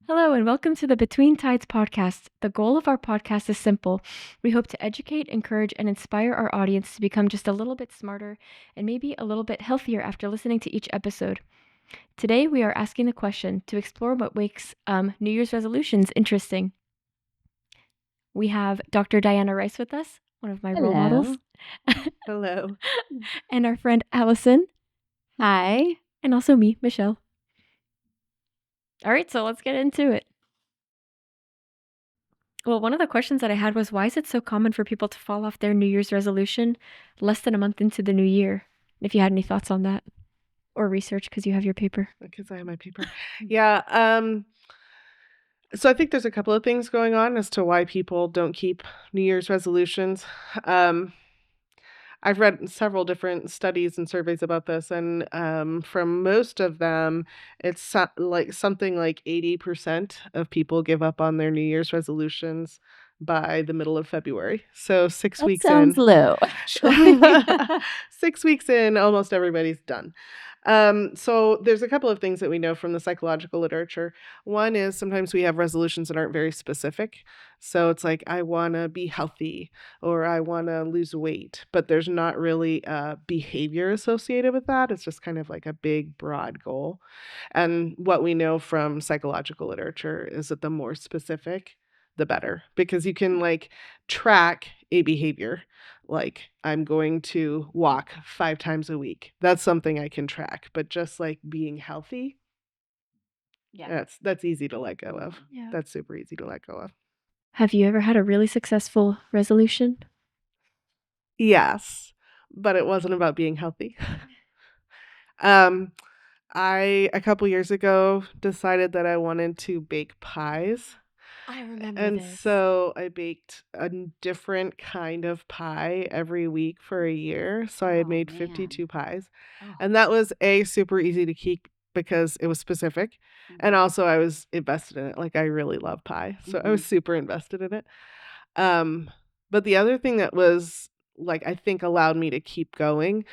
Hello, and welcome to the Between Tides podcast. The goal of our podcast is simple. We hope to educate, encourage, and inspire our audience to become just a little bit smarter and maybe a little bit healthier after listening to each episode. Today, we are asking the question to explore what makes New Year's resolutions interesting. We have Dr. Diana Rice with us, one of my role models, Hello. and our friend Allison, Hi. and also me, Michelle. All right, so let's get into it. Well, one of the questions that I had was, why is it so common for people to fall off their New Year's resolution less than a month into the new year? If you had any thoughts on that or research, because you have your paper. Because I have my paper. Yeah. So I think there's a couple of things going on as to why people don't keep New Year's resolutions. I've read several different studies and surveys about this, and from most of them, it's something like 80% of people give up on their New Year's resolutions by the middle of February. So 6 That weeks sounds in. low. 6 weeks in, almost everybody's done. So there's a couple of things that we know from the psychological literature. One is sometimes we have resolutions that aren't very specific. So it's like, I want to be healthy or I want to lose weight, but there's not really a behavior associated with that. It's just kind of like a big, broad goal. And what we know from psychological literature is that the more specific, the better, because you can like track a behavior. Like, I'm going to walk 5 times a week. That's something I can track. But just like being healthy, that's easy to let go of. Yeah. That's super easy to let go of. Have you ever had a really successful resolution? Yes, but it wasn't about being healthy. I a couple years ago decided that I wanted to bake pies. I remember And this. so I baked a different kind of pie every week for a year. So I had Oh, made man. 52 pies. Oh. And that was super easy to keep because it was specific. And also I was invested in it. Like, I really love pie. So I was super invested in it. But the other thing that was like, I think allowed me to keep going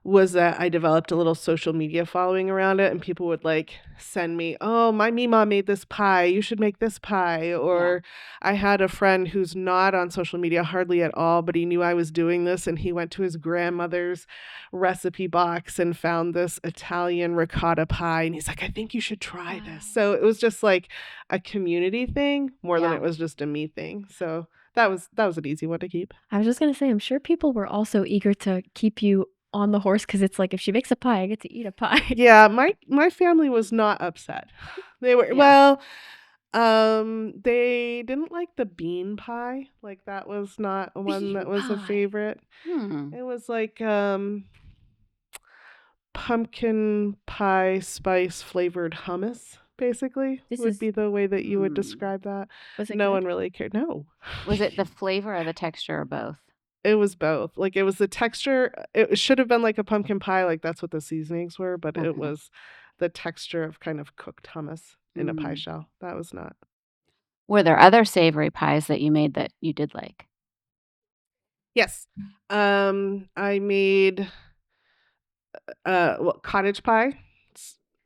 was that I developed a little social media following around it, and people would like send me, "Oh, my Mima made this pie. You should make this pie." Or I had a friend who's not on social media hardly at all, but he knew I was doing this, and he went to his grandmother's recipe box and found this Italian ricotta pie, and he's like, "I think you should try this." So it was just like a community thing more than it was just a me thing. So that was an easy one to keep. I was just going to say, I'm sure people were also eager to keep you on the horse because it's like, if she makes a pie, I get to eat a pie. Yeah, my family was not upset. They were they didn't like the bean pie. Like, that was not one that was a favorite. It was like pumpkin pie spice flavored hummus, basically. Would be the way that you would describe that. Was it No good? one really cared. No. Was it the flavor or the texture or both? It was both. Like, it was the texture. It should have been like a pumpkin pie. Like, that's what the seasonings were. But it was the texture of kind of cooked hummus in a pie shell. That was not. Were there other savory pies that you made that you did like? Yes. I made cottage pie.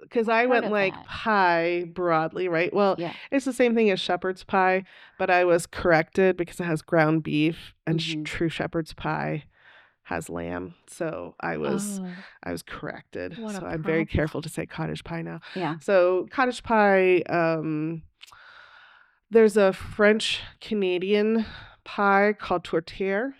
Because I went like pie broadly, right? Well, it's the same thing as shepherd's pie, but I was corrected because it has ground beef, and true shepherd's pie has lamb. So I was corrected. So I'm very careful to say cottage pie now. Yeah. So cottage pie, there's a French Canadian pie called tourtière,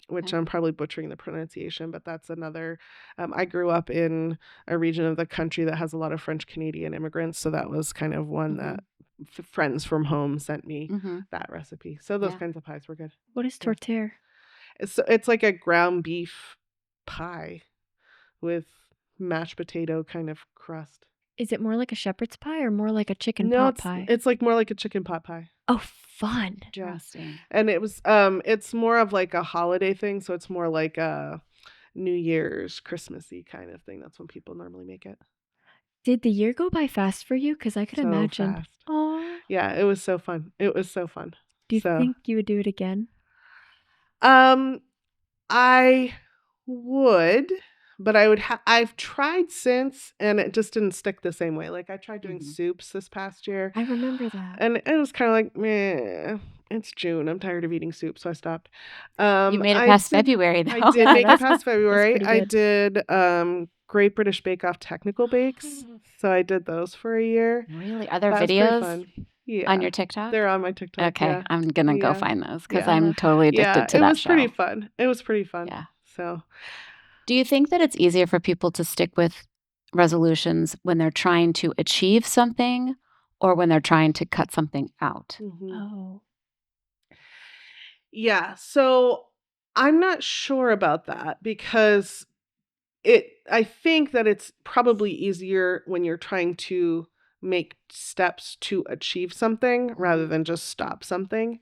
which I'm probably butchering the pronunciation, but that's another. I grew up in a region of the country that has a lot of French Canadian immigrants, so that was kind of one that friends from home sent me that recipe. So those kinds of pies were good. What is tourtière? It's like a ground beef pie with mashed potato kind of crust. Is it more like a shepherd's pie or more like a chicken pot pie? It's like more like a chicken pot pie. Oh, fun. Interesting. And it was it's more of like a holiday thing, so it's more like a New Year's, Christmassy kind of thing. That's when people normally make it. Did the year go by fast for you? Because I could imagine. Fast. Oh. Yeah, it was so fun. It was so fun. Do you think you would do it again? I would, but I've tried since, and it just didn't stick the same way. Like I tried doing soups this past year, I remember that. and it was kind of like, meh. It's June. I'm tired of eating soup, so I stopped. You made it past February, though. I did Yeah, make it that's past February. pretty I good. did Great British Bake Off technical bakes, so I did those for a year. Really? Are there That was pretty videos fun. Yeah, on your TikTok? they're on my TikTok. Okay, Yeah. I'm going to go Yeah. find those because Yeah. I'm totally addicted to it that was show. pretty fun. It was pretty fun. Yeah. So, Do you think that it's easier for people to stick with resolutions when they're trying to achieve something or when they're trying to cut something out? Oh. Yeah. So I'm not sure about that because I think that it's probably easier when you're trying to make steps to achieve something rather than just stop something.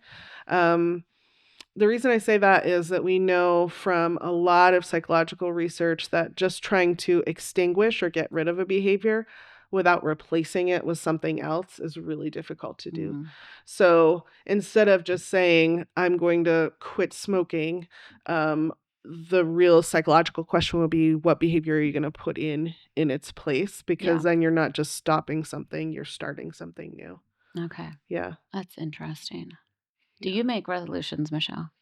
The reason I say that is that we know from a lot of psychological research that just trying to extinguish or get rid of a behavior without replacing it with something else is really difficult to do. So instead of just saying, I'm going to quit smoking, the real psychological question will be, what behavior are you going to put in its place? Because then you're not just stopping something, you're starting something new. Okay. Yeah. That's interesting. Do you make resolutions, Michelle?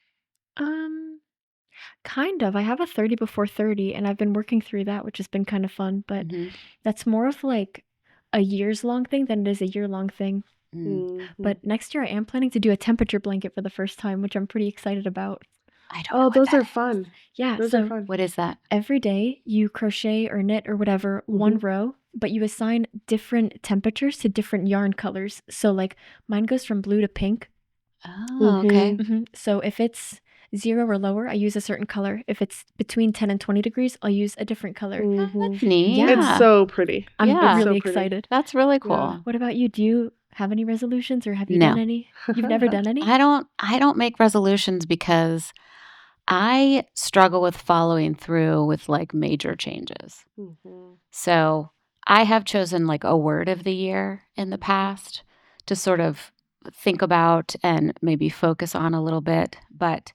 Kind of. I have a 30 before 30, and I've been working through that, which has been kind of fun. But that's more of like a years long thing than it is a year long thing. But next year I am planning to do a temperature blanket for the first time, which I'm pretty excited about. I don't know. Those are fun. Yeah. Those so are fun. What is that? every day you crochet or knit or whatever one row, but you assign different temperatures to different yarn colors. So like mine goes from blue to pink. Oh, okay. So if it's 0 or lower, I use a certain color. If it's between 10 and 20 degrees, I'll use a different color. That's neat. Yeah. It's so pretty. I'm Yeah. really So pretty. excited. That's really cool. What about you? Do you have any resolutions or have you No. done any? You've never done any? I don't make resolutions because I struggle with following through with like major changes. So I have chosen like a word of the year in the past to sort of think about and maybe focus on a little bit, but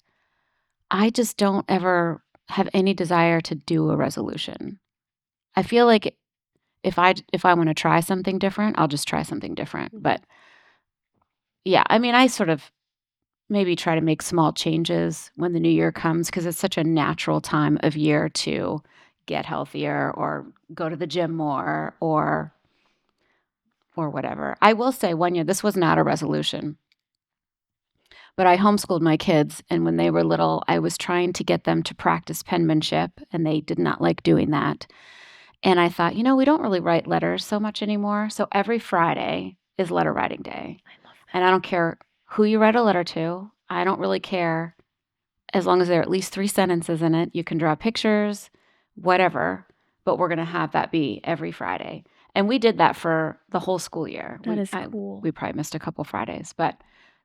I just don't ever have any desire to do a resolution. I feel like if I want to try something different, I'll just try something different. But yeah, I mean, I sort of maybe try to make small changes when the new year comes because it's such a natural time of year to get healthier or go to the gym more or whatever. I will say one year, this was not a resolution, but I homeschooled my kids. And when they were little, I was trying to get them to practice penmanship, and they did not like doing that. And I thought, we don't really write letters so much anymore. So every Friday is letter writing day. I love that. And I don't care who you write a letter to. I don't really care. As long as there are at least 3 sentences in it, you can draw pictures, whatever. But we're going to have that be every Friday. And we did that for the whole school year. That is cool. We probably missed a couple Fridays. But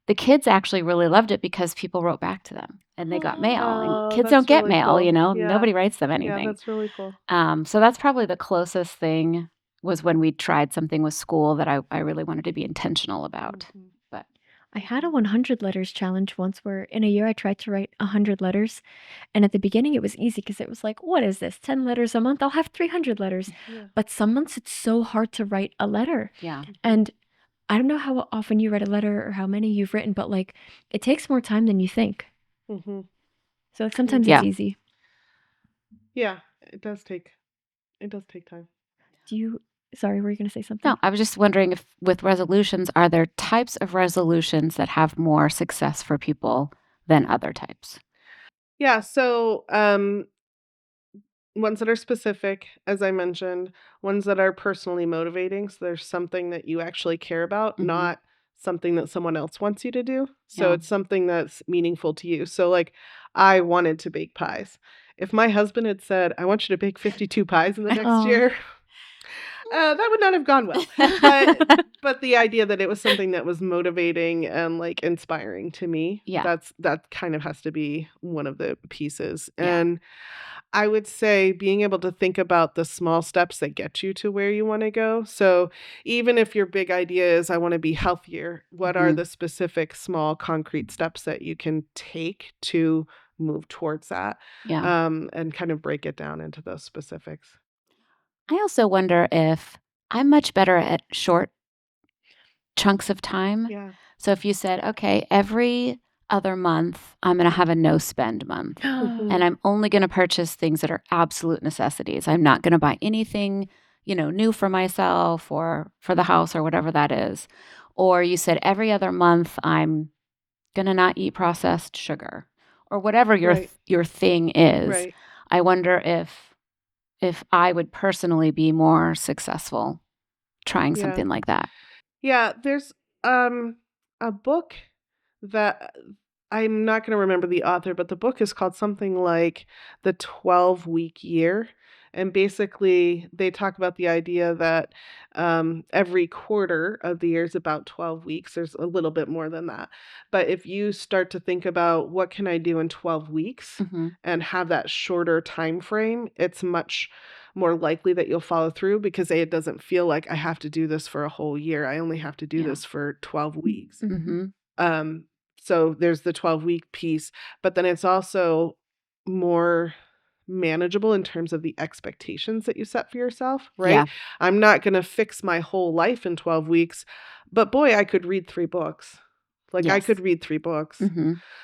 the kids actually really loved it because people wrote back to them and they got mail. And kids don't get really mail, cool. Nobody writes them anything. Yeah, that's really cool. So that's probably the closest thing was when we tried something with school that I really wanted to be intentional about. But I had a 100 letters challenge once where in a year I tried to write 100 letters. And at the beginning it was easy because it was like, what is this? 10 letters a month? I'll have 300 letters. Yeah. But some months it's so hard to write a letter. yeah. And I don't know how often you write a letter or how many you've written, but like it takes more time than you think. So like sometimes it's easy. Yeah, it does take time. Sorry, were you going to say something? No, I was just wondering if with resolutions, are there types of resolutions that have more success for people than other types? Yeah, so ones that are specific, as I mentioned, ones that are personally motivating. So there's something that you actually care about, not something that someone else wants you to do. So it's something that's meaningful to you. So like I wanted to bake pies. If my husband had said, I want you to bake 52 pies in the next year, that would not have gone well. But the idea that it was something that was motivating and like inspiring to me, that kind of has to be one of the pieces. And I would say being able to think about the small steps that get you to where you want to go. So even if your big idea is I want to be healthier, what are the specific small concrete steps that you can take to move towards that. Yeah. And kind of break it down into those specifics. I also wonder if I'm much better at short chunks of time. Yeah. So if you said, okay, every other month, I'm going to have a no spend month. And I'm only going to purchase things that are absolute necessities. I'm not going to buy anything, new for myself or for the house or whatever that is. Or you said every other month, I'm going to not eat processed sugar or whatever your thing is. Right. I wonder if I would personally be more successful trying something like that. Yeah, there's a book that I'm not going to remember the author, but the book is called something like The 12-Week Year. And basically, they talk about the idea that every quarter of the year is about 12 weeks. There's a little bit more than that. But if you start to think about what can I do in 12 weeks and have that shorter time frame, it's much more likely that you'll follow through because it doesn't feel like I have to do this for a whole year. I only have to do this for 12 weeks. So there's the 12-week piece, but then it's also more manageable in terms of the expectations that you set for yourself, right? Yeah. I'm not going to fix my whole life in 12 weeks, but boy, I could read 3 books. I could read 3 books.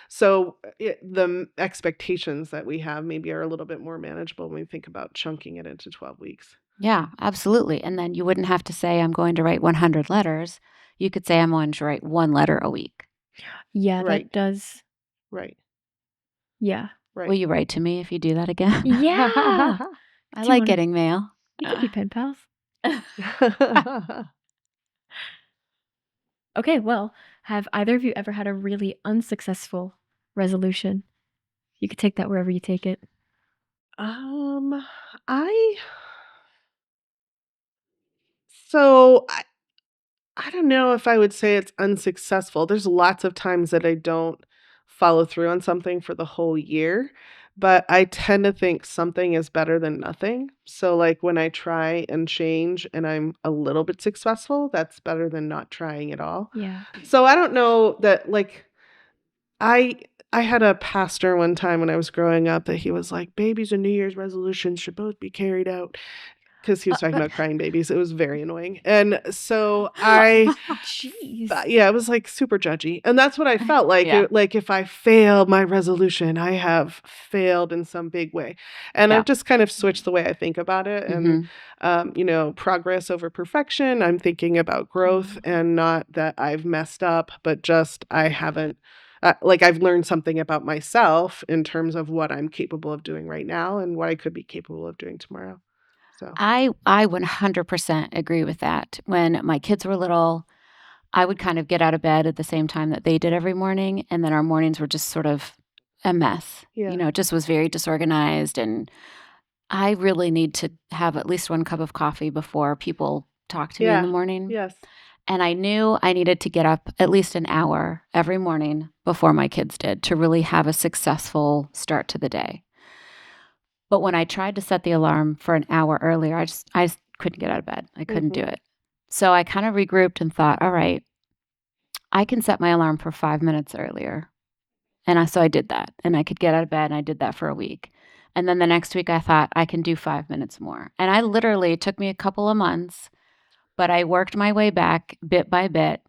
So the expectations that we have maybe are a little bit more manageable when we think about chunking it into 12 weeks. Yeah, absolutely. And then you wouldn't have to say, I'm going to write 100 letters. You could say, I'm going to write 1 letter a week. Yeah, Right. that does. Right. Yeah. Right. Will you write to me if you do that again? Yeah. I like getting mail. We could be pen pals. Okay, well, have either of you ever had a really unsuccessful resolution? You could take that wherever you take it. I don't know if I would say it's unsuccessful. There's lots of times that I don't follow through on something for the whole year, but I tend to think something is better than nothing. So when I try and change and I'm a little bit successful, that's better than not trying at all. Yeah. So I don't know that I had a pastor one time when I was growing up that he was like, babies and New Year's resolutions should both be carried out. Because he was talking about crying babies. It was very annoying. And so Jeez. it was super judgy. And that's what I felt like. Yeah. If I fail my resolution, I have failed in some big way. And I've just kind of switched the way I think about it. And, progress over perfection. I'm thinking about growth and not that I've messed up, but just I haven't. I've learned something about myself in terms of what I'm capable of doing right now and what I could be capable of doing tomorrow. So I 100% agree with that. When my kids were little, I would kind of get out of bed at the same time that they did every morning, and then our mornings were just sort of a mess. Yeah. It just was very disorganized, and I really need to have at least 1 cup of coffee before people talk to me in the morning. Yes. And I knew I needed to get up at least an hour every morning before my kids did to really have a successful start to the day. But when I tried to set the alarm for an hour earlier, I just couldn't get out of bed. I couldn't do it. So I kind of regrouped and thought, all right, I can set my alarm for 5 minutes earlier. And so I did that. And I could get out of bed, and I did that for a week. And then the next week I thought I can do 5 minutes more. And it took me a couple of months, but I worked my way back bit by bit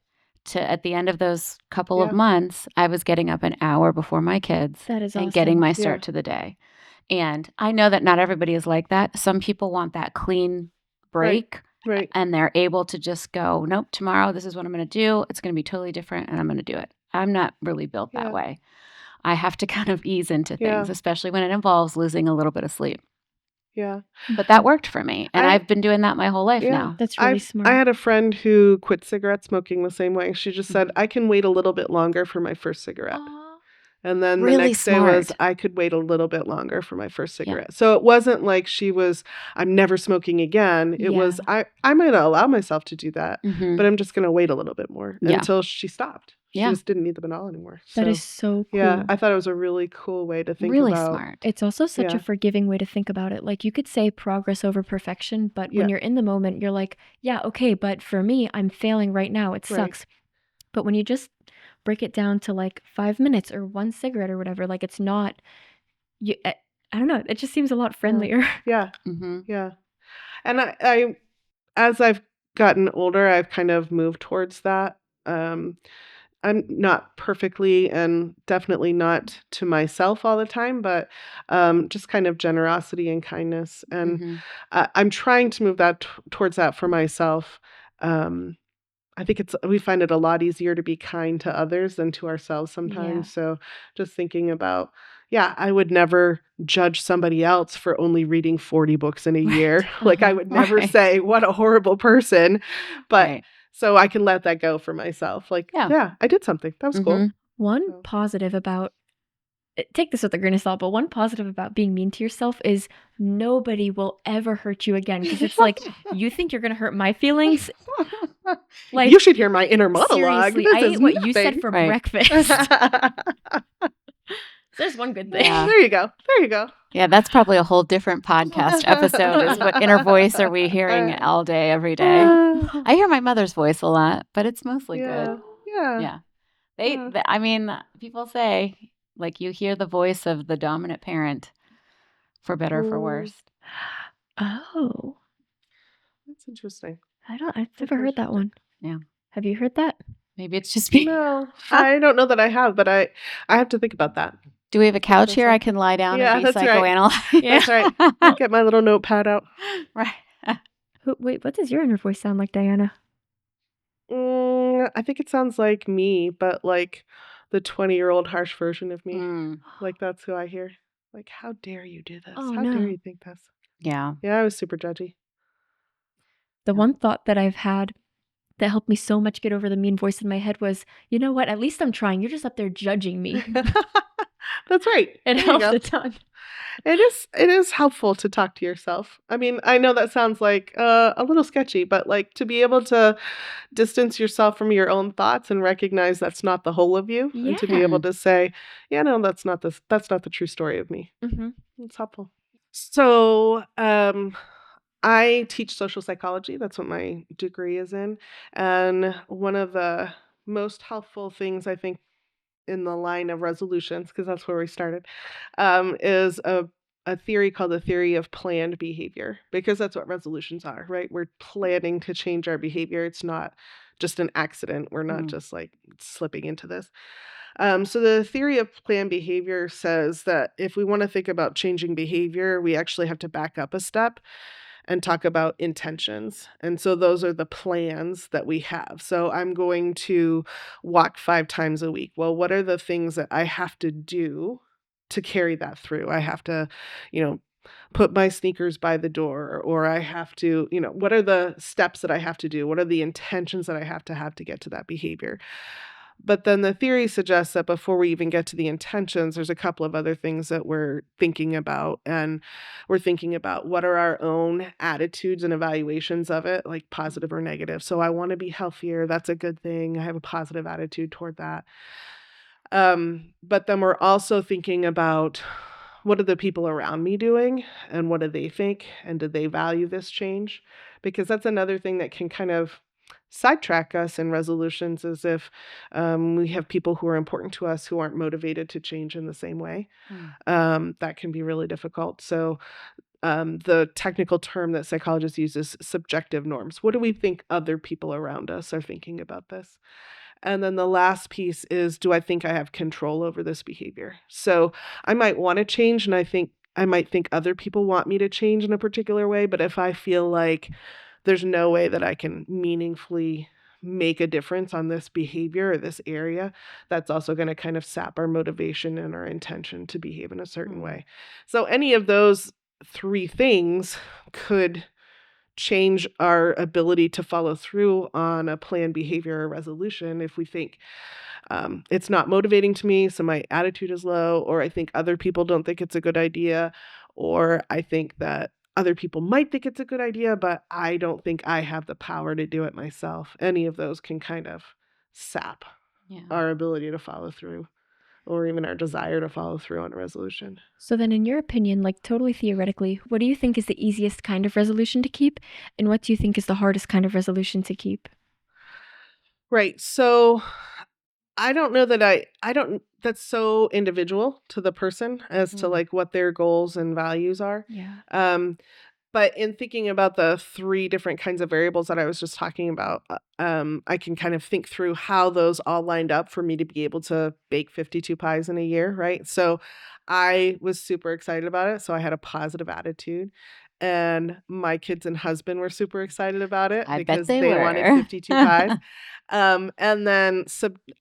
to, at the end of those couple of months, I was getting up an hour before my kids. That is and getting my start to the day. And I know that not everybody is like that. Some people want that clean break. Right. And they're able to just go, nope, tomorrow this is what I'm going to do. It's going to be totally different, and I'm going to do it. I'm not really built that way. I have to kind of ease into things, especially when it involves losing a little bit of sleep. Yeah. But that worked for me. And I've been doing that my whole life now. That's really smart. I had a friend who quit cigarette smoking the same way. She just said, I can wait a little bit longer for my first cigarette. And then the next day was, I could wait a little bit longer for my first cigarette. So it wasn't like she was, I'm never smoking again. It was, I'm going to allow myself to do that, but I'm just going to wait a little bit more until she stopped. She just didn't need the Banal anymore. That is so cool. Yeah, I thought it was a really cool way to think really about. Smart. It's also such a forgiving way to think about it. You could say progress over perfection, but when you're in the moment, you're like, yeah, okay, but for me, I'm failing right now. It sucks. But when you just break it down to like 5 minutes or 1 cigarette or whatever. Like it's not, I don't know. It just seems a lot friendlier. Yeah. Mm-hmm. Yeah. And I as I've gotten older, I've kind of moved towards that. I'm not perfectly and definitely not to myself all the time, but just kind of generosity and kindness. And Mm-hmm. I'm trying to move that towards that for myself. I think we find it a lot easier to be kind to others than to ourselves sometimes. Yeah. So just thinking about, I would never judge somebody else for only reading 40 books in a year. Like I would never Right. say what a horrible person, but Right. so I can let that go for myself. Like, Yeah. I did something. That was cool. Mhm. One So. positive about, take this with a grain of salt, but one positive about being mean to yourself is nobody will ever hurt you again. Because it's like, you think you're going to hurt my feelings? Like, You should hear my inner monologue. seriously, This I is ate what you said nothing. for Right. breakfast. There's one good thing. Yeah. There you go. There you go. Yeah, that's probably a whole different podcast episode is what inner voice are we hearing all day, every day? I hear my mother's voice a lot, but it's mostly good. Yeah. Yeah. I mean, people say, like, you hear the voice of the dominant parent for better or for worse. Oh, That's interesting. I've never heard that one. Yeah. Have you heard that? Maybe it's just me. No, I don't know that I have, but I have to think about that. Do we have a couch here? I can lie down and be that's right. psychoanalyzed. That's right. I'll get my little notepad out. Right. Wait, what does your inner voice sound like, Diana? I think it sounds like me, but like the 20-year-old harsh version of me. Mm. Like that's who I hear. Like, how dare you do this? Oh, How no. dare you think this? Yeah. Yeah, I was super judgy. The one thought that I've had that helped me so much get over the mean voice in my head was, you know what? At least I'm trying. You're just up there judging me. That's right. It helps a ton. It is helpful to talk to yourself. I mean, I know that sounds like a little sketchy, but like to be able to distance yourself from your own thoughts and recognize that's not the whole of you, and to be able to say, yeah, no, that's not the true story of me. Mm-hmm. It's helpful. So, I teach social psychology. That's what my degree is in. And one of the most helpful things I think in the line of resolutions, because that's where we started, is a theory called the theory of planned behavior, because that's what resolutions are, right? We're planning to change our behavior. It's not just an accident. We're not just like slipping into this. So the theory of planned behavior says that if we want to think about changing behavior, we actually have to back up a step and talk about intentions. And so those are the plans that we have. So I'm going to walk 5 times a week. Well, what are the things that I have to do to carry that through? I have to, put my sneakers by the door, or I have to, what are the steps that I have to do? What are the intentions that I have to get to that behavior? But then the theory suggests that before we even get to the intentions, there's a couple of other things that we're thinking about. And we're thinking about what are our own attitudes and evaluations of it, like positive or negative. So I want to be healthier. That's a good thing. I have a positive attitude toward that. But then we're also thinking about what are the people around me doing and what do they think? And do they value this change? Because that's another thing that can kind of sidetrack us in resolutions, is if we have people who are important to us who aren't motivated to change in the same way. That can be really difficult. So the technical term that psychologists use is subjective norms. What do we think other people around us are thinking about this? And then the last piece is, do I think I have control over this behavior? So I might want to change, and I might think other people want me to change in a particular way, but if I feel like there's no way that I can meaningfully make a difference on this behavior or this area, that's also going to kind of sap our motivation and our intention to behave in a certain way. So any of those 3 things could change our ability to follow through on a planned behavior or resolution if we think it's not motivating to me, so my attitude is low, or I think other people don't think it's a good idea, or I think that other people might think it's a good idea, but I don't think I have the power to do it myself. Any of those can kind of sap our ability to follow through, or even our desire to follow through on a resolution. So then in your opinion, like totally theoretically, what do you think is the easiest kind of resolution to keep? And what do you think is the hardest kind of resolution to keep? Right. So I don't know that I don't, that's so individual to the person as to like what their goals and values are. Yeah. But in thinking about the 3 different kinds of variables that I was just talking about, I can kind of think through how those all lined up for me to be able to bake 52 pies in a year, right? So I was super excited about it. So I had a positive attitude. And my kids and husband were super excited about it I bet because they they wanted were. 52 pies. And then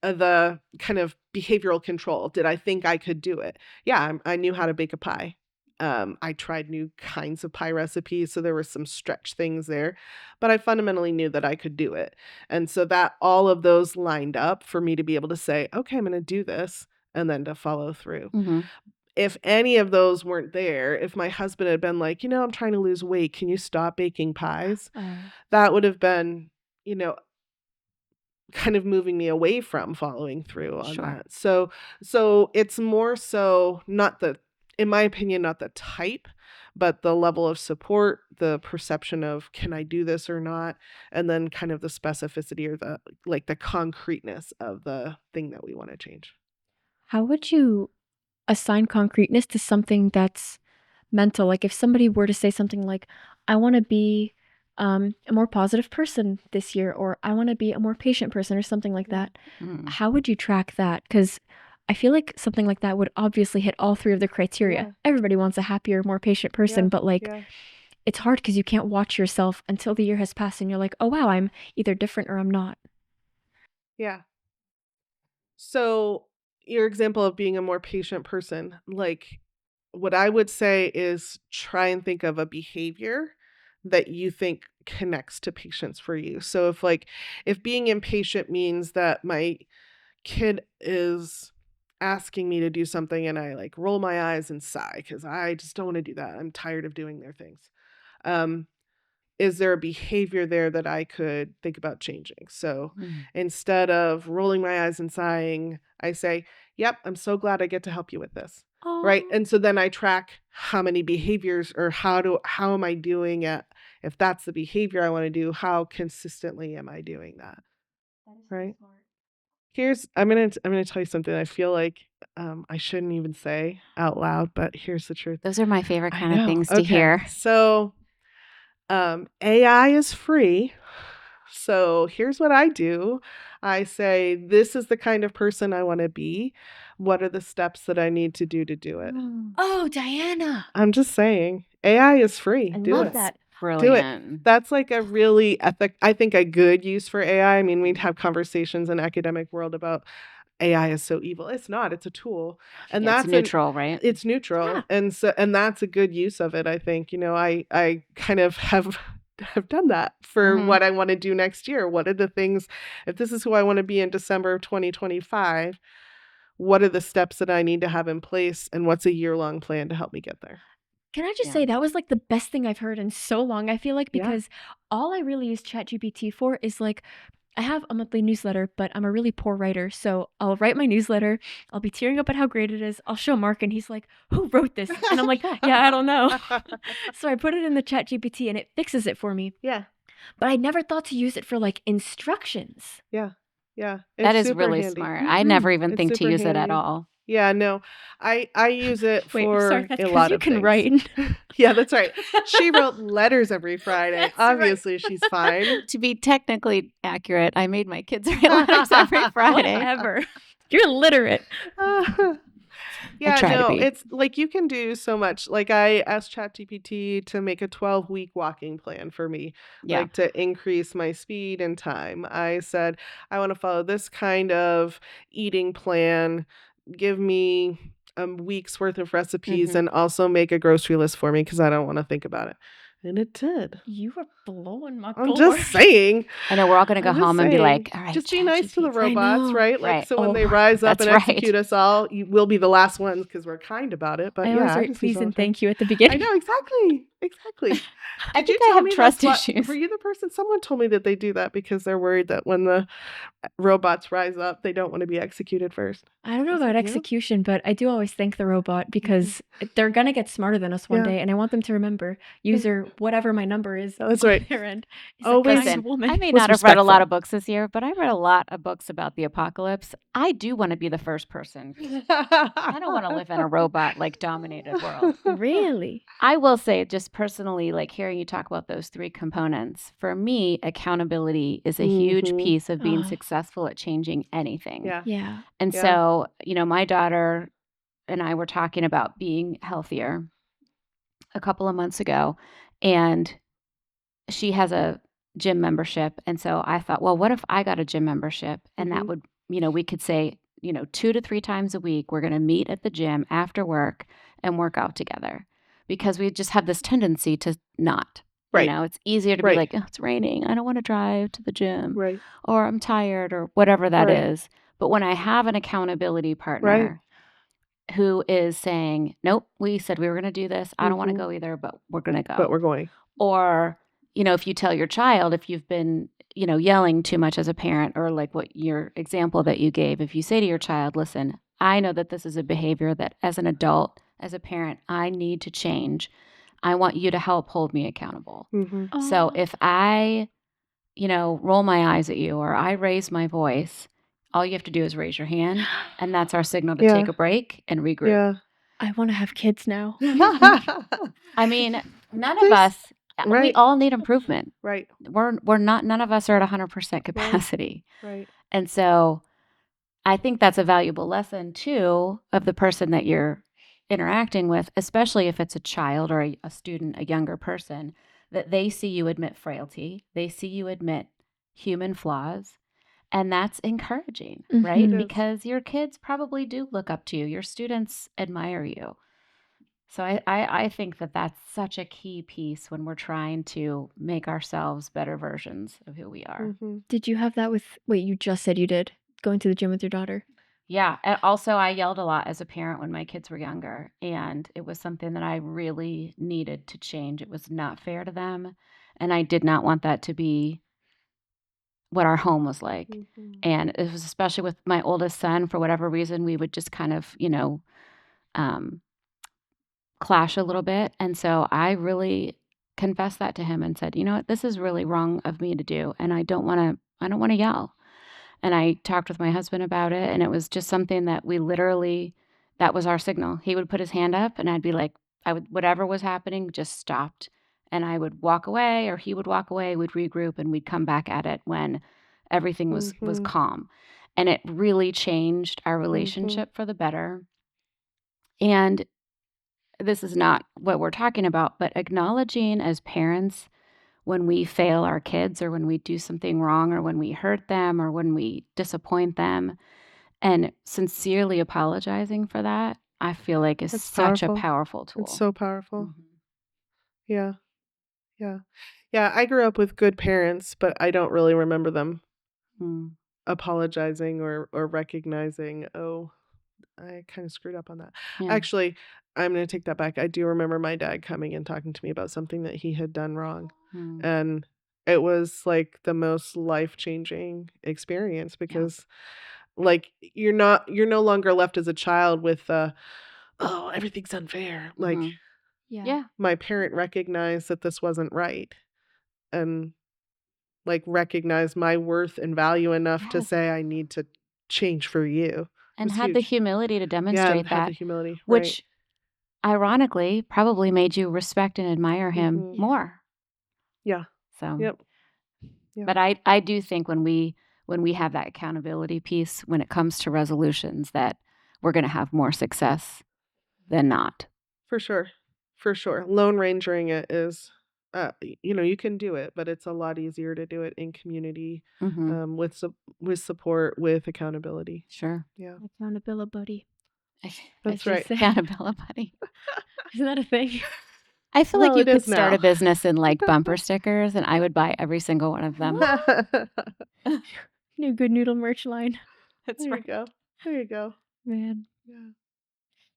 the kind of behavioral control. Did I think I could do it? Yeah, I knew how to bake a pie. I tried new kinds of pie recipes, so there were some stretch things there, but I fundamentally knew that I could do it. And so that all of those lined up for me to be able to say, okay, I'm going to do this, and then to follow through. Mhm. If any of those weren't there, if my husband had been like, I'm trying to lose weight, can you stop baking pies? That would have been, kind of moving me away from following through on Sure. that. So it's more so not in my opinion, not the type, but the level of support, the perception of can I do this or not, and then kind of the specificity or the concreteness of the thing that we want to change. How would you assign concreteness to something that's mental? Like if somebody were to say something like, I want to be a more positive person this year, or I want to be a more patient person, or something like that. How would you track that? Because I feel like something like that would obviously hit all 3 of the criteria. Yeah. Everybody wants a happier, more patient person, but like it's hard because you can't watch yourself until the year has passed and you're like, oh wow, I'm either different or I'm not. Yeah. So your example of being a more patient person, like what I would say is try and think of a behavior that you think connects to patience for you. So if being impatient means that my kid is asking me to do something and I like roll my eyes and sigh because I just don't want to do that. I'm tired of doing their things. Is there a behavior there that I could think about changing? So instead of rolling my eyes and sighing, I say, yep, I'm so glad I get to help you with this. Right. And so then I track how many behaviors or how am I doing it? If that's the behavior I want to do, how consistently am I doing that? Right. I'm gonna tell you something I feel like I shouldn't even say out loud, but here's the truth. Those are my favorite I kind of know. things to hear. So AI is free. So here's what I do. I say, this is the kind of person I want to be. What are the steps that I need to do it? Oh, Diana. I'm just saying, AI is free. I do love it. that. Brilliant. Do it. That's like a really I think a good use for AI. I mean, we'd have conversations in academic world about AI is so evil. It's not. It's a tool, and Yeah, that's it's neutral, right? It's neutral, Yeah. and that's a good use of it. I think I kind of have done that for what I want to do next year. What are the things? If this is who I want to be in December of 2025, what are the steps that I need to have in place, and what's a year-long plan to help me get there? Can I just say that was like the best thing I've heard in so long, I feel like, because all I really use ChatGPT for is like, I have a monthly newsletter, but I'm a really poor writer. So I'll write my newsletter. I'll be tearing up at how great it is. I'll show Mark and he's like, who wrote this? And I'm like, yeah, I don't know. So I put it in the ChatGPT and it fixes it for me. Yeah. But I never thought to use it for like instructions. Yeah. Yeah. That is super really handy. smart. I never even It's think to super use it at handy. all. Yeah, no, I use it Wait, for sorry, that's a 'cause lot you of can things. write. Yeah, that's right. She wrote letters every Friday. That's right. Obviously, she's fine. To be technically accurate, I made my kids write letters every Friday. Whatever. You're literate. Yeah, try to no, be. it's like you can do so much. Like I asked ChatGPT to make a 12-week walking plan for me, Yeah. like to increase my speed and time. I said, I want to follow this kind of eating plan. Give me a week's worth of recipes and also make a grocery list for me because I don't want to think about it. And it did. You are blowing my I'm gourd. just saying. I know we're all going to go I'm just home and be saying, like, all right, just be nice to the ChatGPT. robots, know. right? Like, Right. so when Oh, they rise up that's and right. execute us all, you will be the last ones because we're kind about it. But I yeah, always I write just use please it all and the time. thank you at the beginning. I know, exactly. I Did think you I tell have me trust that's issues. were you the person? Someone told me that they do that because they're worried that when the robots rise up, they don't want to be executed first. I don't know Was about it you? execution, but I do always thank the robot because they're going to get smarter than us one Yeah. day. And I want them to remember user whatever my number is Oh, that's on right. their end is Always- a kind Listen, woman. I may was not have read a lot respectful. of books this year, but I read a lot of books about the apocalypse. I do want to be the first person. I don't want to live in a robot like dominated world. Really? I will say, just personally, like hearing you talk about those three components, for me, accountability is a huge Mhm. piece of being Oh. successful at changing anything. Yeah. Yeah. And Yeah. so, my daughter and I were talking about being healthier a couple of months ago, and she has a gym membership. And so I thought, well, what if I got a gym membership? And that Mhm. would, we could say, 2 to 3 times a week, we're going to meet at the gym after work and work out together, because we just have this tendency to not. Right. It's easier to be Right. like, oh, it's raining, I don't want to drive to the gym, Right. or I'm tired, or whatever that Right. is. But when I have an accountability partner who is saying, nope, we said we were going to do this, I don't want to Mhm. go either, but we're going to go. But we're going. Or, if you tell your child, if you've been, yelling too much as a parent, or like what your example that you gave, if you say to your child, listen, I know that this is a behavior that as an adult, as a parent, I need to change. I want you to help hold me accountable. Mhm. So Oh. if I, roll my eyes at you, or I raise my voice, all you have to do is raise your hand. And that's our signal to Yeah. take a break and regroup. Yeah. I want to have kids now. I mean, none of There's- us, we Right. all need improvement. Right. None of us are at 100% capacity. Right. And so I think that's a valuable lesson too of the person that you're interacting with, especially if it's a child or a student, a younger person, that they see you admit frailty, they see you admit human flaws, and that's encouraging, right? Mhm. It is. Because your kids probably do look up to you, your students admire you. So I think that that's such a key piece when we're trying to make ourselves better versions of who we are. Mhm. Did you have that with, wait, you just said you did, going to the gym with your daughter? Yeah. And also, I yelled a lot as a parent when my kids were younger, and it was something that I really needed to change. It was not fair to them, and I did not want that to be what our home was like. Mhm. And it was especially with my oldest son, for whatever reason, we would just kind of, um, clash a little bit. And so I really confessed that to him and said, you know what, this is really wrong of me to do. And I don't want to yell. And I talked with my husband about it. And it was just something that we literally, that was our signal. He would put his hand up and I'd be like, whatever was happening just stopped. And I would walk away, or he would walk away, we'd regroup, and we'd come back at it when everything was Mhm. calm. And it really changed our relationship for the better. And this is not what we're talking about, but acknowledging as parents when we fail our kids, or when we do something wrong, or when we hurt them, or when we disappoint them, and sincerely apologizing for that, I feel like is That's such a powerful. powerful tool. It's so powerful. Mhm. Yeah. Yeah. Yeah. I grew up with good parents, but I don't really remember them Mm. apologizing or recognizing, oh, I kind of screwed up on that. Yeah. Actually, I'm going to take that back. I do remember my dad coming and talking to me about something that he had done wrong. Mm. And it was like the most life-changing experience, because like you're no longer left as a child with oh, everything's unfair. Like Mhm. Yeah. Yeah. my parent recognized that this wasn't right, and like recognized my worth and value enough to Yes. say I need to change for you. And was had the huge. humility to Yeah, demonstrate and had the that, humility, right. which ironically probably made you respect and admire him Mhm. Yeah. more. Yeah. So, Yep. Yeah. but I do think when we have that accountability piece, when it comes to resolutions, that we're going to have more success than not. For sure. For sure. Lone rangering it is, you can do it, but it's a lot easier to do it in community, Mm-hmm. with support, with accountability. Sure. Yeah. Accountability buddy. That's I right. just say. Accountability buddy. Isn't that a thing? I feel Well, like you it could is start now. a business in like bumper stickers, and I would buy every single one of them. New good noodle merch line. That's There you go. There you go. Man. Yeah.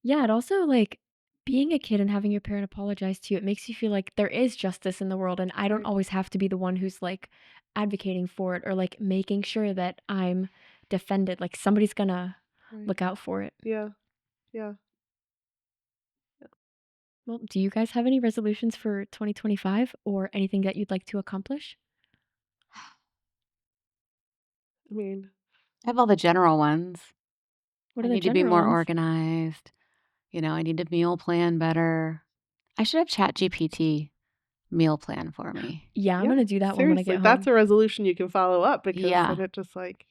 Yeah, it also, like, being a kid and having your parent apologize to you, it makes you feel like there is justice in the world, and I don't Right. always have to be the one who's, like, advocating for it, or, like, making sure that I'm defended. Like, somebody's gonna Right. look out for it. Yeah. Yeah. Well, do you guys have any resolutions for 2025 or anything that you'd like to accomplish? I mean, I have all the general ones. What I are the need to be general more ones? organized. I need to meal plan better. I should have ChatGPT meal plan for me. Yeah, I'm yeah, gonna do that one when I seriously, get that's home. a resolution you can follow up because Yeah. then it just like,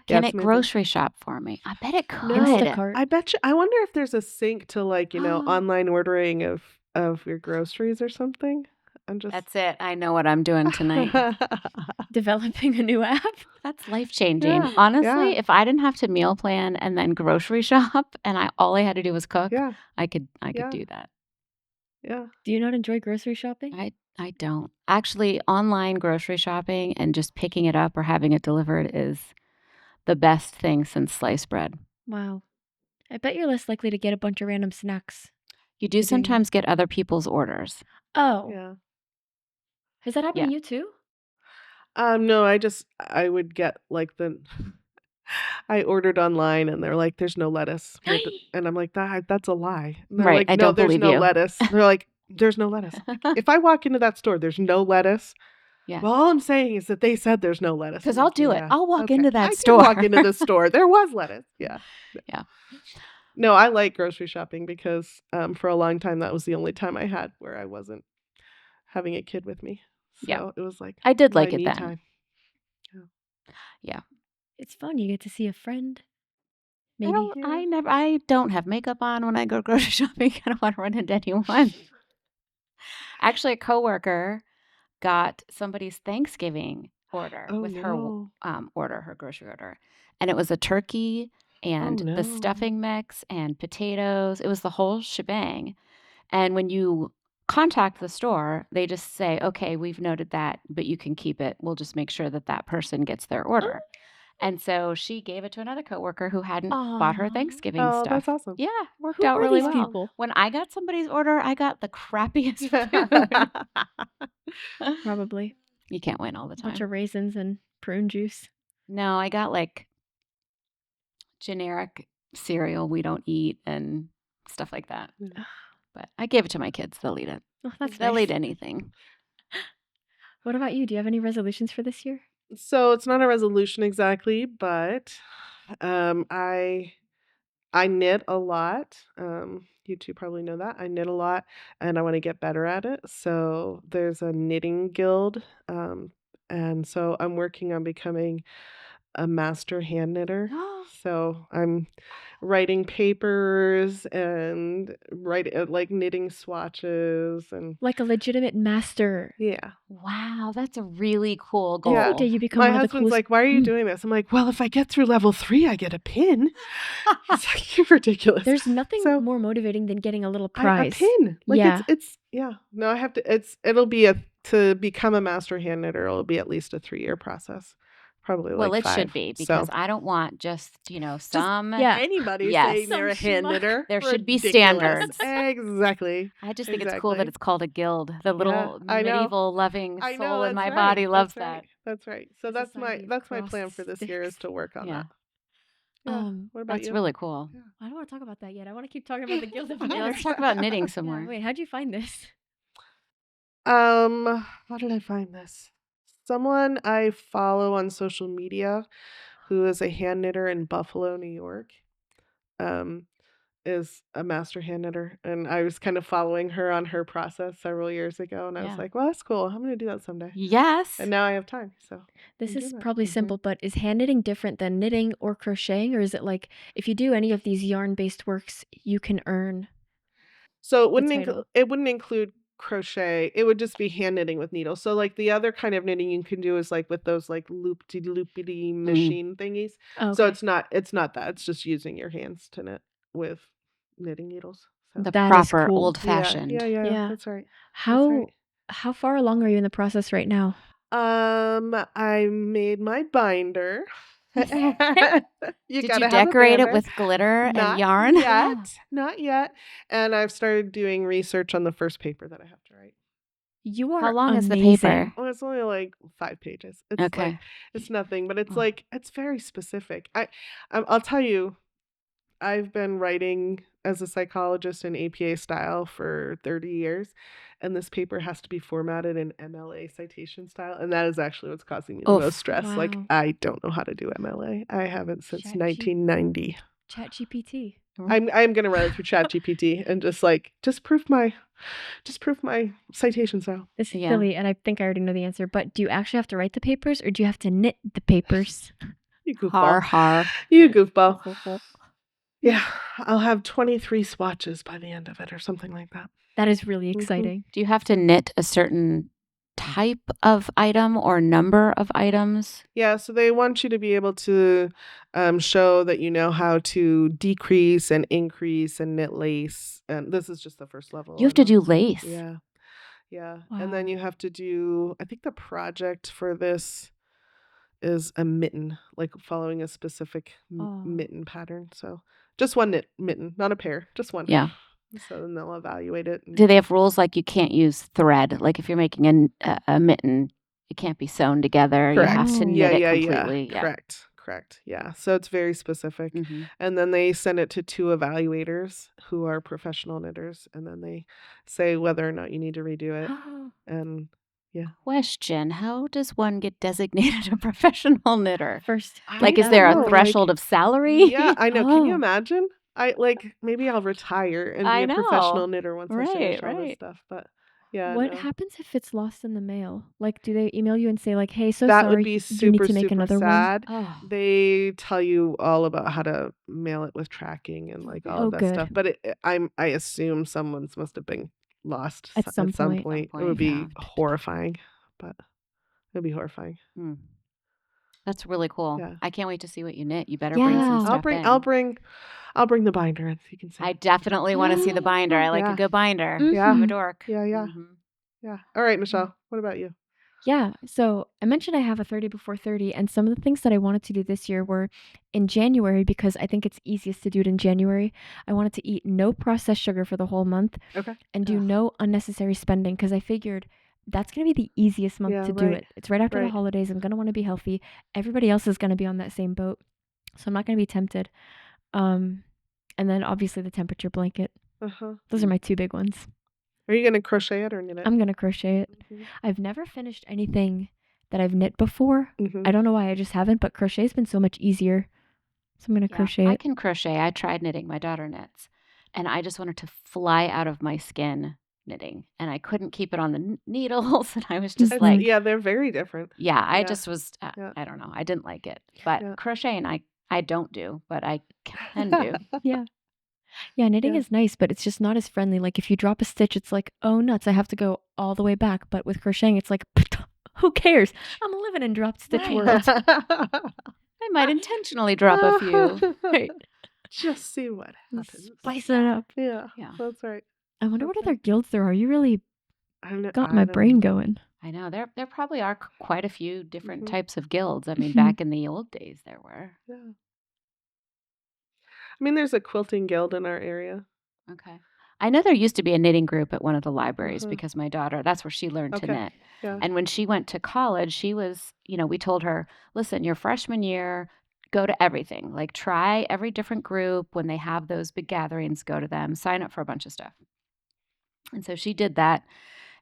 Can it's it amazing. grocery shop for me? I bet it could. Instacart. I bet you. I wonder if there's a sync to like online ordering of your groceries or something. I'm just That's it. I know what I'm doing tonight. Developing a new app. That's life-changing. Yeah, Honestly, yeah. if I didn't have to meal plan and then grocery shop and all I had to do was cook, Yeah, I could yeah, do that. yeah. Do you not enjoy grocery shopping? I don't. Actually, online grocery shopping and just picking it up or having it delivered is the best thing since sliced bread. Wow. I bet you're less likely to get a bunch of random snacks. You do You're doing that. sometimes get other people's orders. Oh, Yeah. has that happened Yeah. to you too? No, I would get like I ordered online and they're like, "There's no lettuce," and I'm like, "That's a lie." And they're Right. like, I "No, don't there's believe no you. lettuce." They're like, "There's no lettuce." I'm like, if I walk into that store, there's no lettuce. Yeah. Well, all I'm saying is that they said there's no lettuce. Because I'm I'll like, do it. "Yeah, I'll walk okay." into that I did store. walk into the store. There was lettuce. Yeah. Yeah. No, I like grocery shopping because for a long time that was the only time I had where I wasn't having a kid with me. So Yeah. it was like I did my like it me then. time. Yeah. It's fun. You get to see a friend. I Maybe. don't, I don't have makeup on when I go grocery shopping. I don't want to run into anyone. Actually, a coworker got somebody's Thanksgiving order Oh with no. her grocery order. And it was a turkey and no. the stuffing mix and potatoes. It was the whole shebang. And when you contact the store, they just say, okay, we've noted that, but you can keep it. We'll just make sure that that person gets their order. And so she gave it to another coworker who hadn't bought her Aw. Thanksgiving Oh, stuff. that's awesome. Yeah, worked Who out are really these well. people? When I got somebody's order, I got the crappiest food. Probably. You can't win all the A bunch time. of raisins and prune juice. No, I got like generic cereal we don't eat and stuff like that. Yeah. But I gave it to my kids. They'll eat it. Oh, that's They'll nice. eat anything. What about you? Do you have any resolutions for this year? So it's not a resolution exactly, but I knit a lot. You two probably know that. I knit a lot and I want to get better at it. So there's a knitting guild. And so I'm working on becoming a master hand knitter. So I'm writing papers and like knitting swatches and Like a legitimate master. yeah. Wow, that's a really cool goal. Every day you become My one of the husband's coolest. like, "Why are you doing this?" I'm like, "Well, if I get through level 3, I get a pin." He's like, "You're ridiculous." There's nothing So- more motivating than getting a little A prize. pin. Like Yeah. it's yeah. No, I have to it'll be to become a master hand knitter, it'll be at least a 3-year process. Probably Well, like it 5. should be because I don't want just, some. yeah. Anybody Yes. saying they're a Some hand schmuck. knitter. There should be Ridiculous. standards. Exactly. I just think it's cool that Exactly. it's called a guild. The little I know. medieval loving I know, soul in that's my right. body loves That's that. right. That's right. So The that's Society of my plan for Crossed this year is Sticks. to work on Yeah. that. Yeah. What about That's you? really cool. Yeah. I don't want to talk about that yet. I want to keep talking about the Guild of Yeah, Knitters. let's talk about knitting some Yeah, more. wait, how'd you find this? How did I find this? Someone I follow on social media who is a hand knitter in Buffalo, New York, is a master hand knitter. And I was kind of following her on her process several years ago. And I was Yeah. like, well, that's cool. I'm going to do that someday. Yes. And now I have time. So This I'm is doing that. probably simple, but is hand knitting different than knitting or crocheting? Or is it like if you do any of these yarn-based works, you can earn? So it wouldn't title. it wouldn't include crochet. It would just be hand knitting with needles. So like the other kind of knitting you can do is like with those like loopity machine thingies. Oh, So okay. it's not that. It's just using your hands to knit with knitting needles. So The That is proper cool. old-fashioned. Yeah. That's right. How far along are you in the process right now? I made my binder. You Did gotta you have a decorate it binder. with glitter and Not yarn? yet. Not yet. And I've started doing research on the first paper that I have to write. You are How long is the amazing. paper? Well, it's only like 5 pages. It's Okay. like it's nothing, but it's Oh. like it's very specific. I'll tell you, I've been writing as a psychologist in APA style for 30 years, and this paper has to be formatted in MLA citation style, and that is actually what's causing me the Oof. most stress. Like, Wow. I don't know how to do MLA. I haven't since Chat G- 1990. ChatGPT. I'm gonna run it through ChatGPT and just proof my citation style. This is Yeah. silly, and I think I already know the answer, but do you actually have to write the papers, or do you have to knit the papers? You goofball. Har har. You goofball. Yeah, I'll have 23 swatches by the end of it or something like that. That is really exciting. Do you have to knit a certain type of item or number of items? Yeah, so they want you to be able to show that you know how to decrease and increase and knit lace. And this is just the first level. You have to do lace. Yeah. Yeah. Wow. And then you have to do, I think the project for this is a mitten, like following a specific Oh. mitten pattern. So just one mitten, not a pair, just one. Yeah. So then they'll evaluate it. Do they have rules like you can't use thread? Like if you're making a mitten, it can't be sewn together. Correct. You have to knit it completely. Yeah. Correct. Yeah. So it's very specific. Mm-hmm. And then they send it to 2 evaluators who are professional knitters. And then they say whether or not you need to redo it. And Question: how does one get designated a professional knitter? First, Like, is there a threshold of salary? Yeah, I know. Can you Oh. imagine? Maybe I'll retire and I be a know. professional knitter once I finish all this Right. stuff. But yeah, what no. happens if it's lost in the mail? Like, do they email you and say, like, hey, so That sorry, would be you need super, to make super another sad. Oh. They tell you all about how to mail it with tracking and like all Oh, of that good. stuff. But I assume someone's must have been lost At some point. It would point, be yeah. horrifying. But it would be horrifying. That's really cool. Yeah. I can't wait to see what you knit. You better bring some Yeah. stuff in. I'll bring the binder in so you can see. I definitely want to see the binder. I like Yeah. a good binder. Yeah. I'm a dork. Yeah. Mhm. Yeah. All right, Michelle. What about you? Yeah. So I mentioned I have a 30 before 30, and some of the things that I wanted to do this year were in January, because I think it's easiest to do it in January. I wanted to eat no processed sugar for the whole month. Okay. And do no unnecessary spending, because I figured that's going to be the easiest month to do right. it. It's right after the Right. holidays. I'm going to want to be healthy. Everybody else is going to be on that same boat. So I'm not going to be tempted. And then obviously the temperature blanket. Those are my 2 big ones. Are you going to crochet it or knit it? I'm going to crochet it. I've never finished anything that I've knit before. I don't know why, I just haven't, but crochet's been so much easier. So I'm going to crochet it. I can crochet. I tried knitting. My daughter knits. And I just wanted to fly out of my skin knitting. And I couldn't keep it on the needles. And I was just like... Yeah, they're very different. Yeah, I just was... I don't know. I didn't like it. But crocheting, I don't do, but I can do. Yeah, knitting is nice, but it's just not as friendly. Like if you drop a stitch, it's like, oh nuts, I have to go all the way back. But with crocheting, it's like, who cares? I'm living in dropped stitch world. I might intentionally drop a few. Right. Just see what happens. Spice it up. Yeah, that's right. I wonder what other guilds there are. You really got my I brain don't know. going. I know. There probably are quite a few different types of guilds. I mean, back in the old days, there were. Yeah. I mean, there's a quilting guild in our area. Okay. I know there used to be a knitting group at one of the libraries because my daughter, that's where she learned to knit. Yeah. And when she went to college, she was, we told her, listen, your freshman year, go to everything. Like try every different group. When they have those big gatherings, go to them, sign up for a bunch of stuff. And so she did that.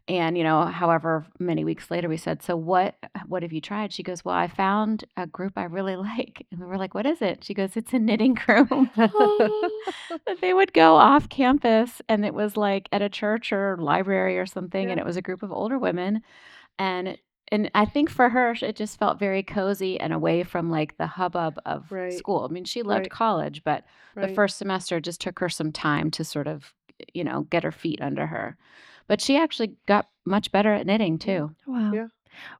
And, however many weeks later we said, so what have you tried? She goes, well, I found a group I really like. And we were like, what is it? She goes, it's a knitting group. That they would go off campus, and it was like at a church or library or something. And it was a group of older women. And I think for her, it just felt very cozy and away from like the hubbub of school. I mean, she loved college, but the first semester just took her some time to sort of, get her feet under her. But she actually got much better at knitting too. Wow. Yeah.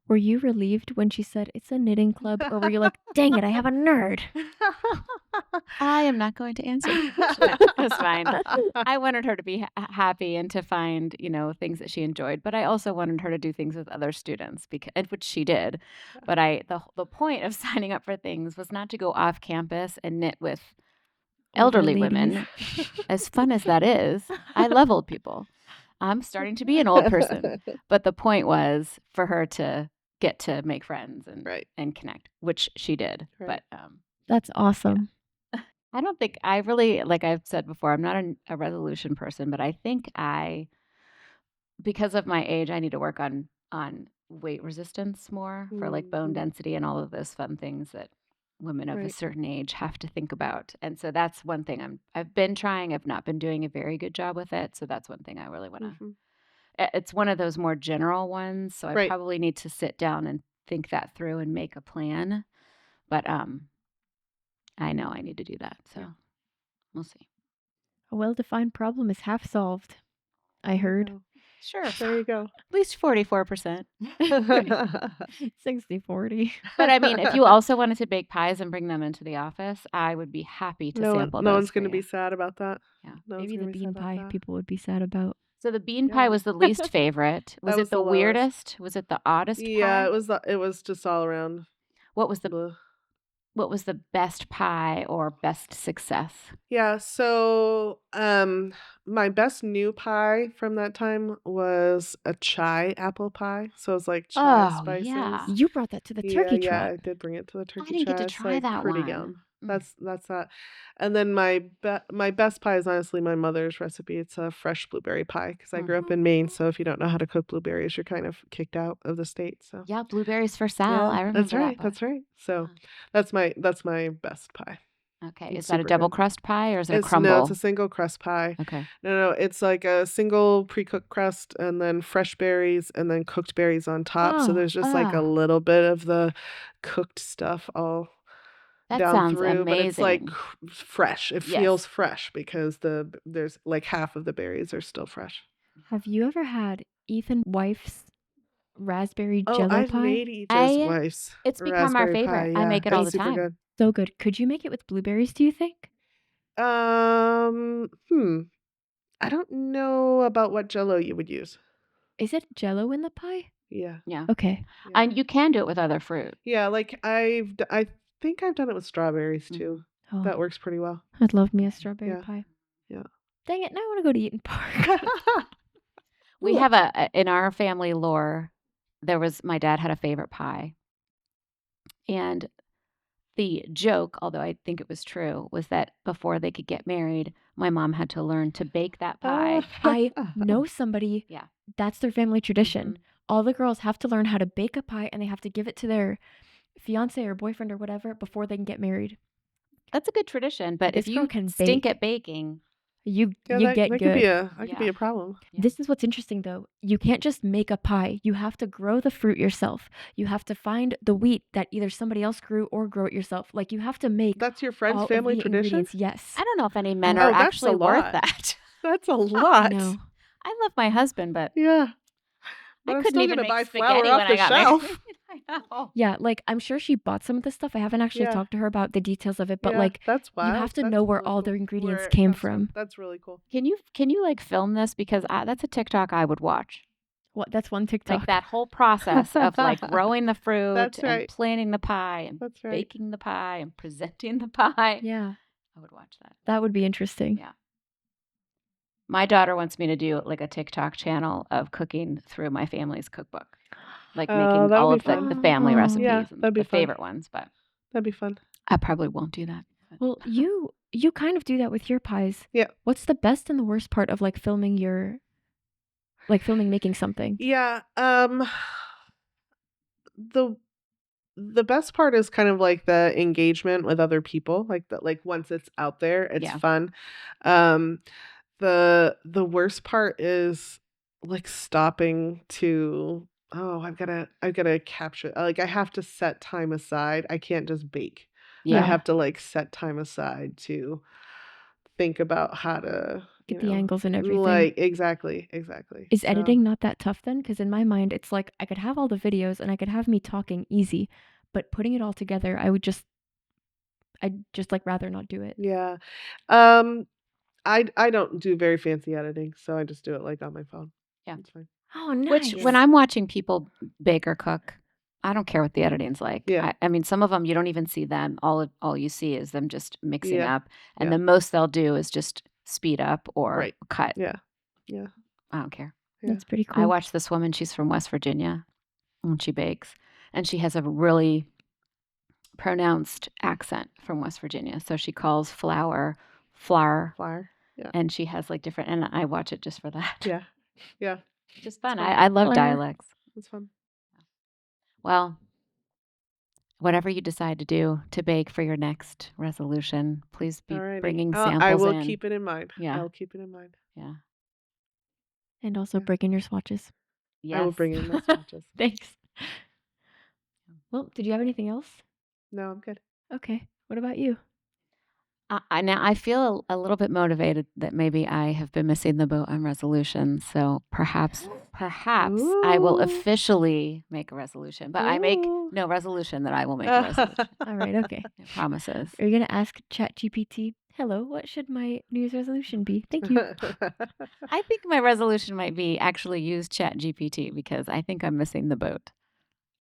Were you relieved when she said it's a knitting club, or were you like, dang it, I have a nerd? I am not going to answer. That's fine. I wanted her to be happy and to find, things that she enjoyed. But I also wanted her to do things with other students, which she did. But the point of signing up for things was not to go off campus and knit with elderly women. As fun as that is, I love old people. I'm starting to be an old person. But the point was for her to get to make friends and connect, which she did. But that's awesome. I don't think I really, like I've said before, I'm not a resolution person, but I think because of my age, I need to work on weight resistance more for like bone density and all of those fun things that women of a Right. certain age have to think about. And so that's one thing I've been trying. I've not been doing a very good job with it. So that's one thing I really want to. It's one of those more general ones, so I Right. probably need to sit down and think that through and make a plan. But I know I need to do that. So we'll see. A well-defined problem is half solved, I heard. Sure. There you go. At least 44%. 60-40. But I mean, if you also wanted to bake pies and bring them into the office, I would be happy to sample No those one's for going to you. be sad about that. Yeah. No one's Maybe gonna the be bean sad about pie that. people would be sad about. So the bean pie was the least favorite. Was That it was the the lowest. weirdest? Was it the oddest pie? Yeah, it was just all around. What was the best pie or best success? Yeah, so my best new pie from that time was a chai apple pie. So it's like chai spices. Yeah. You brought that to the turkey Yeah, trot. I did bring it to the turkey didn't get to trot. It's, try like, that pretty one. yum. That's that. And then my best pie is honestly my mother's recipe. It's a fresh blueberry pie because I grew up in Maine. So if you don't know how to cook blueberries, you're kind of kicked out of the state. So Yeah, blueberries for Sal. yeah, I remember that's right. that. That's right. So that's my best pie. Okay. It's Is that a super double good. crust pie or is it a No, crumble? it's a single crust pie. Okay. No, it's like a single pre-cooked crust and then fresh berries and then cooked berries on top. So there's just like a little bit of the cooked stuff all That down sounds through, but it's like amazing. fresh. It Yes. feels fresh because there's like half of the berries are still fresh. Have you ever had Ethan wife's raspberry Oh, jello I've pie? made Ija's wife's It's become our raspberry favorite. pie. I Yeah, make it all it's the super time. good. So good. Could you make it with blueberries, do you think? I don't know about what Jell-O you would use. Is it jello in the pie? Yeah. Yeah. Okay. Yeah. And you can do it with other fruit. Yeah, like I think I've done it with strawberries too. Oh, That works pretty well. I'd love me a strawberry Yeah. pie. Yeah. Dang it, now I want to go to Eaton Park. We have in our family lore, my dad had a favorite pie. And the joke, although I think it was true, was that before they could get married, my mom had to learn to bake that pie. I know somebody. Yeah. That's their family tradition. All the girls have to learn how to bake a pie and they have to give it to their fiance or boyfriend or whatever before they can get married. That's a good tradition, but This if girl you can stink bake. at baking, You that get could good. be a problem. Yeah. This is what's interesting though. You can't just make a pie. You have to grow the fruit yourself. You have to find the wheat that either somebody else grew or grow it yourself. Like you have to make That's your friend's all family of the tradition? ingredients. Yes. I don't know if any men Oh, are that's actually a worth lot. that. That's a lot. No. I love my husband, but Yeah. But I I'm couldn't still even gonna make buy spaghetti flour off when the I got shelf. married. I know. Yeah, like I'm sure she bought some of the stuff. I haven't actually Yeah. talked to her about the details of it, but Yeah, like that's you wild. have to That's know where really all cool. the ingredients Where it came comes from. That's really cool. Can you like film this because that's a TikTok I would watch. What? That's one TikTok. Like that whole process of like growing the fruit That's and right. planting the pie and That's right. baking the pie and presenting the pie. Yeah, I would watch that. that would be interesting. Yeah. My daughter wants me to do like a TikTok channel of cooking through my family's cookbook. Like making that'd all be of fun. the family Oh. recipes Yeah, and that'd be the fun. favorite ones, but That'd be fun. I probably won't do that. Well, you kind of do that with your pies. Yeah. What's the best and the worst part of like filming making something? Yeah. The best part is kind of like the engagement with other people. Like once it's out there, it's Yeah. fun. The worst part is like stopping to I've gotta capture, like I have to set time aside. I can't just bake. I Yeah. have to like set time aside to think about how to Get the angles and everything. Like exactly. Is So- editing not that tough then? Because in my mind, it's like I could have all the videos and I could have me talking easy, but putting it all together, I'd just like rather not do it. Yeah. I don't do very fancy editing, so I just do it like on my phone. Yeah. It's fine. Oh, nice. Which when I'm watching people bake or cook, I don't care what the editing's like. Yeah. I mean, some of them you don't even see them. All you see is them just mixing Yeah. up, and Yeah. the most they'll do is just speed up or Right. cut. Yeah. I don't care. Yeah. That's pretty cool. I watch this woman. She's from West Virginia, and she bakes, and she has a really pronounced accent from West Virginia. So she calls flour flour, Flyer. Yeah. and she has like different, and I watch it just for that. Yeah. Yeah. Just fun. fun. I love Flour. dialects. It's fun. Well, whatever you decide to do to bake for your next resolution, please be Alrighty. bringing samples I will in. keep it in mind. Yeah. I'll keep it in mind. Yeah. And also Yeah. bring in your swatches. Yes. I will bring in my swatches. Thanks. Well, did you have anything else? No, I'm good. Okay. What about you? Now I feel a little bit motivated that maybe I have been missing the boat on resolutions. So perhaps I will Ooh. officially make a resolution. But I make Ooh. no resolution that I will make a resolution. All right. Okay. No promises. Are you going to ask ChatGPT, hello, what should my New Year's resolution be? Thank you. I think my resolution might be actually use ChatGPT because I think I'm missing the boat.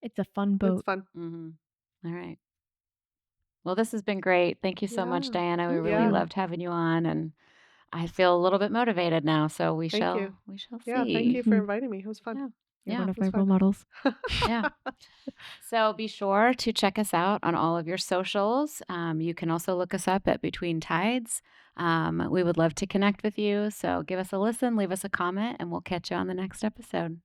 It's a fun boat. It's fun. All right. Well, this has been great. Thank you so much, Yeah. Diana. We really Yeah. loved having you on, and I feel a little bit motivated now. So we Thank shall you. see. Yeah, thank you for inviting me. It was fun. Yeah. You're Yeah. one of it was my role fun. models. Yeah. So be sure to check us out on all of your socials. You can also look us up at Between Tides. We would love to connect with you. So give us a listen, leave us a comment, and we'll catch you on the next episode.